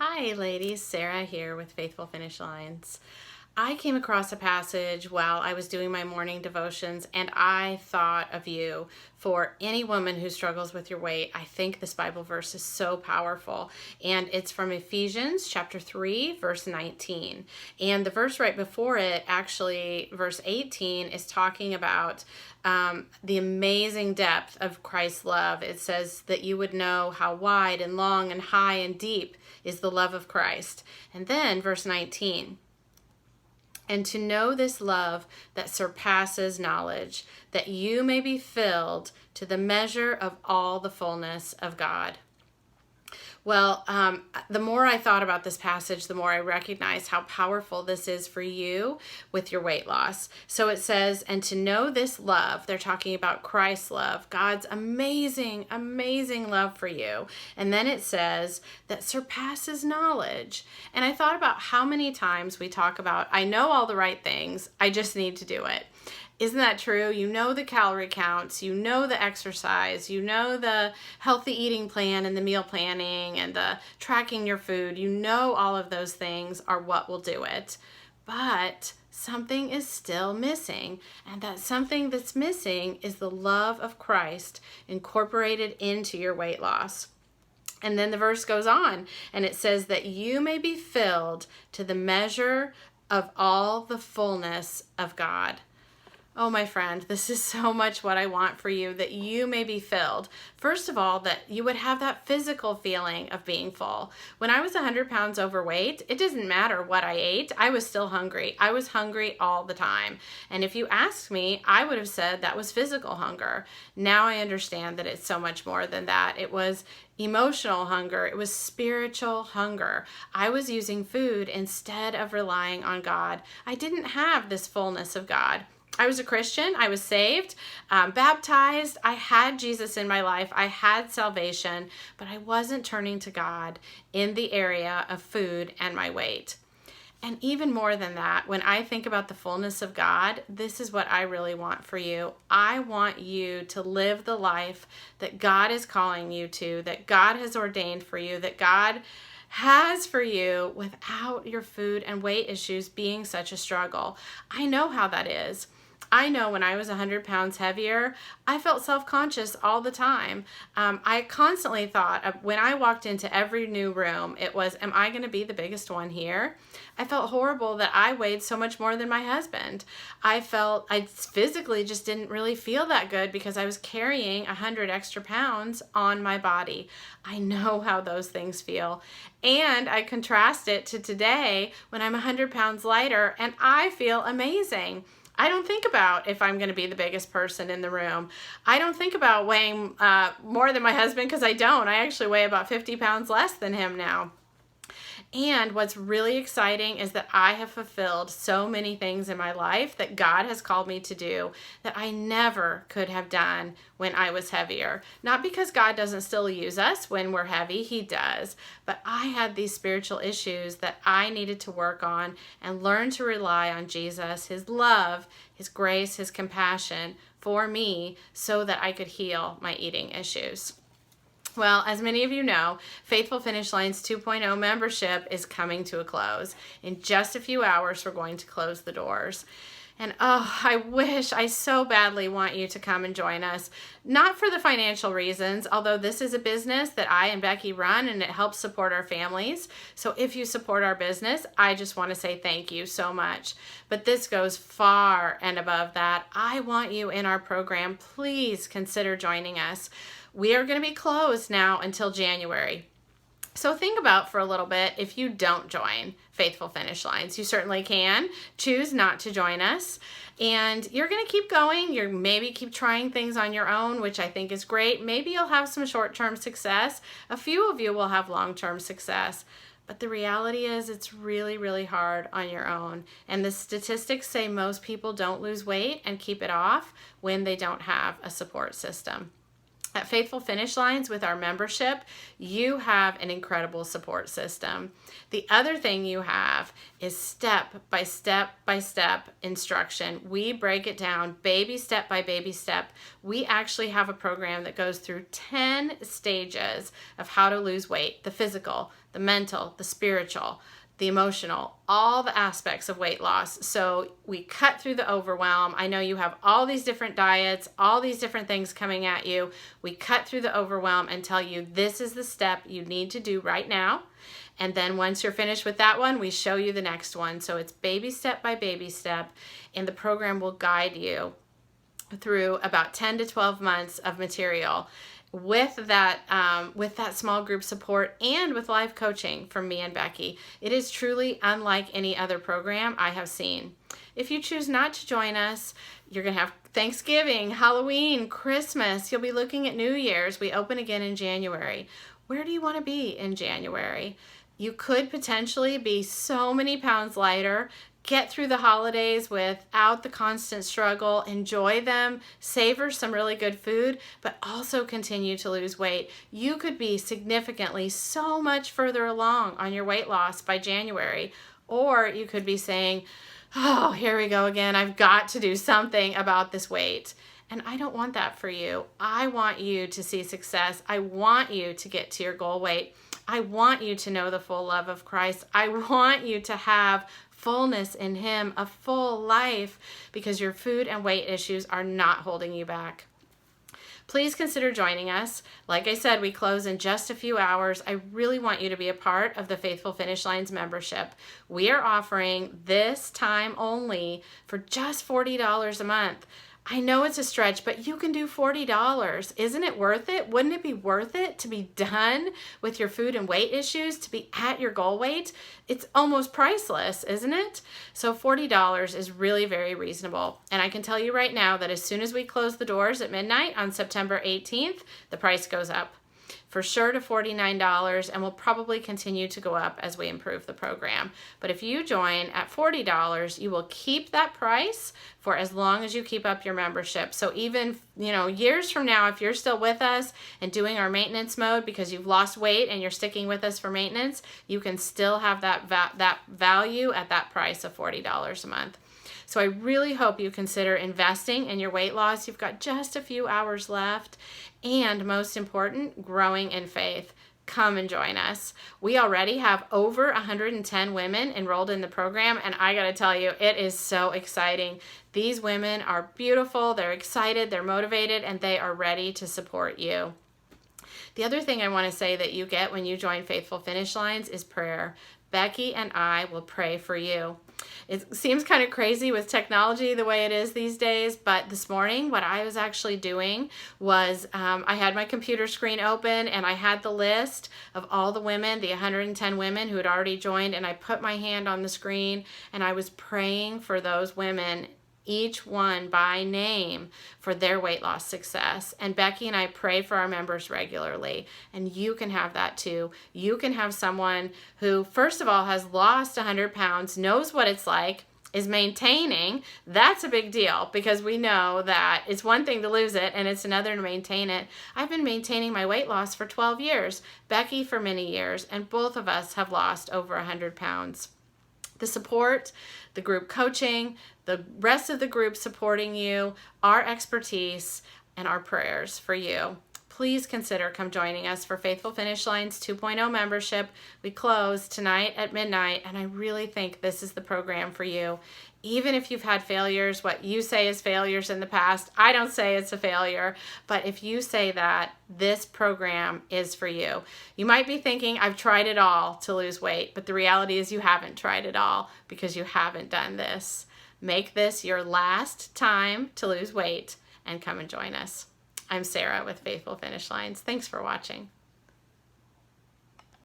Hi, ladies. Sarah here with Faithful Finish Lines. I came across a passage while I was doing my morning devotions, and I thought of you. For any woman who struggles with your weight, I think this Bible verse is so powerful. And it's from Ephesians chapter 3, verse 19. And the verse right before it, actually, verse 18, is talking about the amazing depth of Christ's love. It says that you would know how wide and long and high and deep is the love of Christ. And then verse 19, and to know this love that surpasses knowledge, that you may be filled to the measure of all the fullness of God. Well, the more I thought about this passage, the more I recognized how powerful this is for you with your weight loss. So it says, and to know this love, they're talking about Christ's love, God's amazing, amazing love for you. And then it says that surpasses knowledge. And I thought about how many times we talk about, I know all the right things, I just need to do it. Isn't that true? You know the calorie counts, you know the exercise, you know the healthy eating plan and the meal planning and the tracking your food. You know all of those things are what will do it. But something is still missing. And that something that's missing is the love of Christ incorporated into your weight loss. And then the verse goes on and it says that you may be filled to the measure of all the fullness of God. Oh, my friend, this is so much what I want for you, that you may be filled. First of all, that you would have that physical feeling of being full. When I was 100 pounds overweight, it didn't matter what I ate. I was still hungry. I was hungry all the time. And if you asked me, I would have said that was physical hunger. Now I understand that it's so much more than that. It was emotional hunger. It was spiritual hunger. I was using food instead of relying on God. I didn't have this fullness of God. I was a Christian. I was saved, baptized. I had Jesus in my life. I had salvation, but I wasn't turning to God in the area of food and my weight. And even more than that, when I think about the fullness of God, this is what I really want for you. I want you to live the life that God is calling you to, that God has ordained for you, that God has for you without your food and weight issues being such a struggle. I know how that is. I know when I was 100 pounds heavier, I felt self-conscious all the time. I constantly thought, when I walked into every new room, it was, am I going to be the biggest one here? I felt horrible that I weighed so much more than my husband. I physically just didn't really feel that good because I was carrying 100 extra pounds on my body. I know how those things feel. And I contrast it to today when I'm 100 pounds lighter and I feel amazing. I don't think about if I'm going to be the biggest person in the room. I don't think about weighing more than my husband because I don't. I actually weigh about 50 pounds less than him now. And what's really exciting is that I have fulfilled so many things in my life that God has called me to do that I never could have done when I was heavier. Not because God doesn't still use us when we're heavy, He does. But I had these spiritual issues that I needed to work on and learn to rely on Jesus, His love, His grace, His compassion for me so that I could heal my eating issues. Well, as many of you know, Faithful Finish Lines 2.0 membership is coming to a close. In just a few hours, we're going to close the doors. And I so badly want you to come and join us. Not for the financial reasons, although this is a business that I and Becky run and it helps support our families. So if you support our business, I just want to say thank you so much. But this goes far and above that. I want you in our program. Please consider joining us. We are going to be closed now until January. So think about for a little bit if you don't join Faithful Finish Lines. You certainly can choose not to join us. And you're going to keep going. You're maybe keep trying things on your own, which I think is great. Maybe you'll have some short-term success. A few of you will have long-term success. But the reality is it's really, really hard on your own. And the statistics say most people don't lose weight and keep it off when they don't have a support system. At Faithful Finish Lines with our membership, you have an incredible support system. The other thing you have is step by step by step instruction. We break it down baby step by baby step. We actually have a program that goes through 10 stages of how to lose weight: the physical, the mental, the spiritual, the emotional, all the aspects of weight loss. So we cut through the overwhelm. I know you have all these different diets, all these different things coming at you. We cut through the overwhelm and tell you this is the step you need to do right now. And then once you're finished with that one, we show you the next one. So it's baby step by baby step, and the program will guide you through about 10 to 12 months of material with that small group support and with live coaching from me and Becky. It is truly unlike any other program I have seen. If you choose not to join us, you're going to have Thanksgiving, Halloween, Christmas. You'll be looking at New Year's. We open again in January. Where do you want to be in January? You could potentially be so many pounds lighter, get through the holidays without the constant struggle, enjoy them, savor some really good food, but also continue to lose weight. You could be significantly so much further along on your weight loss by January. Or you could be saying, oh, here we go again. I've got to do something about this weight. And I don't want that for you. I want you to see success. I want you to get to your goal weight. I want you to know the full love of Christ. I want you to have fullness in Him, a full life, because your food and weight issues are not holding you back. Please consider joining us. Like I said, we close in just a few hours. I really want you to be a part of the Faithful Finish Lines membership. We are offering this time only for just $40 a month. I know it's a stretch, but you can do $40. Isn't it worth it? Wouldn't it be worth it to be done with your food and weight issues, to be at your goal weight? It's almost priceless, isn't it? So $40 is really very reasonable. And I can tell you right now that as soon as we close the doors at midnight on September 18th, the price goes up for sure to $49, and will probably continue to go up as we improve the program. But if you join at $40, you will keep that price for as long as you keep up your membership. So even, years from now, if you're still with us and doing our maintenance mode because you've lost weight and you're sticking with us for maintenance, you can still have that value at that price of $40 a month. So I really hope you consider investing in your weight loss. You've got just a few hours left. And most important, growing in faith. Come and join us. We already have over 110 women enrolled in the program, and I got to tell you, it is so exciting. These women are beautiful, they're excited, they're motivated, and they are ready to support you. The other thing I want to say that you get when you join Faithful Finish Lines is prayer. Becky and I will pray for you. It seems kind of crazy with technology the way it is these days, but this morning what I was actually doing was I had my computer screen open and I had the list of all the women, the 110 women who had already joined, and I put my hand on the screen and I was praying for those women, each one by name, for their weight loss success. And Becky and I pray for our members regularly, and you can have that too. You can have someone who, first of all, has lost 100 pounds, knows what it's like, is maintaining. That's a big deal, because we know that it's one thing to lose it and it's another to maintain it. I've been maintaining my weight loss for 12 years, Becky for many years, and both of us have lost over 100 pounds. The support, the group coaching, the rest of the group supporting you, our expertise, and our prayers for you. Please consider come joining us for Faithful Finish Lines 2.0 membership. We close tonight at midnight, and I really think this is the program for you. Even if you've had failures, what you say is failures in the past, I don't say it's a failure, but if you say that, this program is for you. You might be thinking, I've tried it all to lose weight, but the reality is you haven't tried it all, because you haven't done this. Make this your last time to lose weight and come and join us. I'm Sarah with Faithful Finish Lines. Thanks for watching.